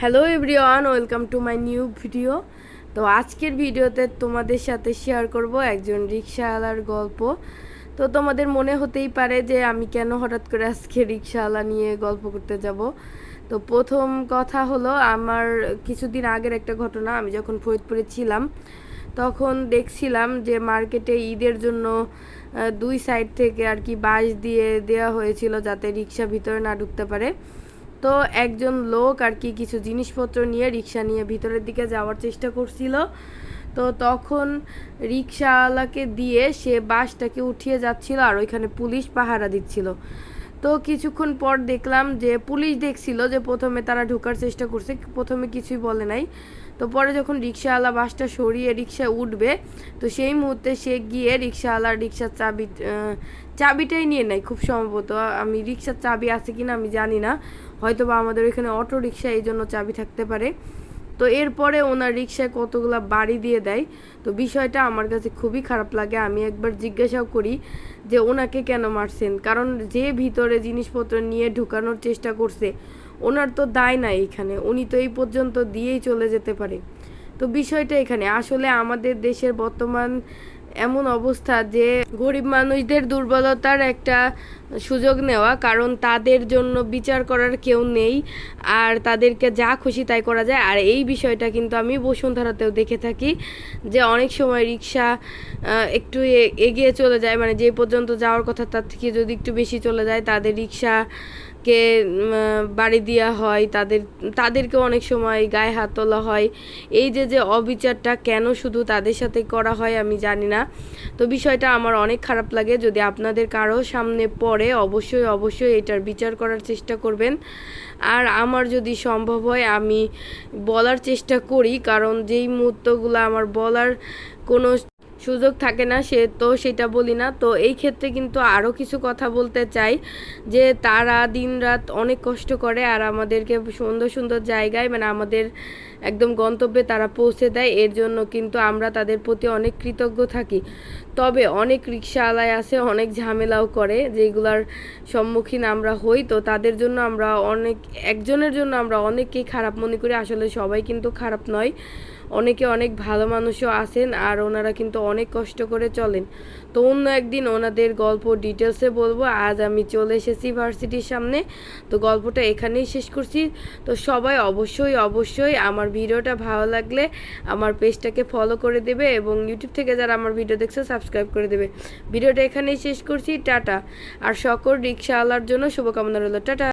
Hello everyone, welcome to my new video. তো আজকের ভিডিওতে তোমাদের সাথে শেয়ার করব একজন রিক্সাওয়ালার গল্প। তো তোমাদের মনে হতেই পারে যে আমি কেন হঠাৎ করে আজকে রিক্সাওয়ালা নিয়ে গল্প করতে যাব। তো প্রথম কথা হলো, আমার কিছুদিন আগের একটা ঘটনা। আমি যখন ফরিদপুরে ছিলাম তখন দেখছিলাম যে মার্কেটে ঈদের জন্য দুই সাইড থেকে আর কি বাঁশ দিয়ে দেওয়া হয়েছিল যাতে রিক্সা ভিতরে না ঢুকতে পারে। তো একজন লোক আর কি কিছু জিনিসপত্র নিয়ে রিক্সা নিয়ে ভিতরের দিকে যাওয়ার চেষ্টা করছিল। তো তখন রিক্সাওয়ালাকে দিয়ে সে বাসটাকে উঠিয়ে যাচ্ছিল আর ওইখানে পুলিশ পাহারা দিচ্ছিল। তো কিছুক্ষণ পর দেখলাম যে পুলিশ দেখছিল যে প্রথমে তারা ঢোকার চেষ্টা করছে, প্রথমে কিছুই বলে নাই। তো পরে যখন রিক্সাওয়ালা বাসটা সরিয়ে রিক্সায় উঠবে, তো সেই মুহূর্তে সে গিয়ে রিক্সাওয়ালার রিক্সার চাবিটাই নিয়ে নেয় খুব সম্ভবত। আমি রিক্সার চাবি আছে কিনা আমি জানি না, হয়তো বা আমাদের ওইখানে অটো রিক্সা এই জন্য চাবি থাকতে পারে। তো এরপরে ওনার রিক্সায় কতগুলা বাড়ি দিয়ে দেয়। তো বিষয়টা আমার কাছে খুবই খারাপ লাগে। আমি একবার জিজ্ঞাসাও করি যে ওনাকে কেন মারছেন, কারণ যে ভিতরে জিনিসপত্র নিয়ে ঢুকানোর চেষ্টা করছে ওনার তো দায় নাই এখানে, উনি তো এই পর্যন্ত দিয়েই চলে যেতে পারে। তো বিষয়টা এখানে আসলে আমাদের দেশের বর্তমান এমন অবস্থা যে গরিব মানুষদের দুর্বলতার একটা সুযোগ নেওয়া, কারণ তাদের জন্য বিচার করার কেউ নেই আর তাদেরকে যা খুশি তাই করা যায়। আর এই বিষয়টা কিন্তু আমি বসুন্ধরাতেও দেখে থাকি যে অনেক সময় রিক্সা একটু এগিয়ে চলে যায়, মানে যে পর্যন্ত যাওয়ার কথা তার থেকে যদি একটু বেশি চলে যায় তাদের রিক্সাকে বাড়ি দেওয়া হয়, তাদেরকে অনেক সময় গায়ে হাত তোলা হয়। এই যে অবিচারটা কেন শুধু তাদের সাথে করা হয় আমি জানি না। তো বিষয়টা আমার অনেক খারাপ লাগে। যদি আপনাদের কারো সামনে পড়ে অবশ্যই এটার বিচার করার চেষ্টা করবেন। আর আমার যদি সম্ভব হয় আমি বলার চেষ্টা করি, কারণ যেই মুহূর্তগুলো আমার বলার কোনো সুযোগ থাকে না সেটা বলি না। তো এই ক্ষেত্রে কিন্তু আরও কিছু কথা বলতে চাই যে তারা দিনরাত অনেক কষ্ট করে আর আমাদেরকে সুন্দর সুন্দর জায়গায়, মানে আমাদের একদম গন্তব্যে তারা পৌঁছে দেয়। এর জন্য কিন্তু আমরা তাদের প্রতি অনেক কৃতজ্ঞ থাকি। তবে অনেক রিক্সাওয়ালায় আছে অনেক ঝামেলাও করে, যেগুলার সম্মুখীন আমরা হই। তো তাদের জন্য আমরা একজনের জন্য আমরা অনেককেই খারাপ মনে করি, আসলে সবাই কিন্তু খারাপ নয়, অনেকে অনেক ভালো মানুষও আছেন আর ওনারা কিন্তু অনেক কষ্ট করে চলেন। তো অন্য একদিন ওনাদের গল্প ডিটেলসে বলবো। আজ আমি চলে এসেছি ভার্সিটির সামনে, তো গল্পটা এখানেই শেষ করছি। তো সবাই অবশ্যই আমার ভিডিওটা ভালো লাগলে আমার পেজটাকে ফলো করে দেবে এবং ইউটিউব থেকে যারা আমার ভিডিও দেখছে সাবস্ক্রাইব করে দেবে। ভিডিওটা এখানেই শেষ করছি, টাটা। আর সকল রিক্সাওয়ালার জন্য শুভকামনা রইল, টাটা।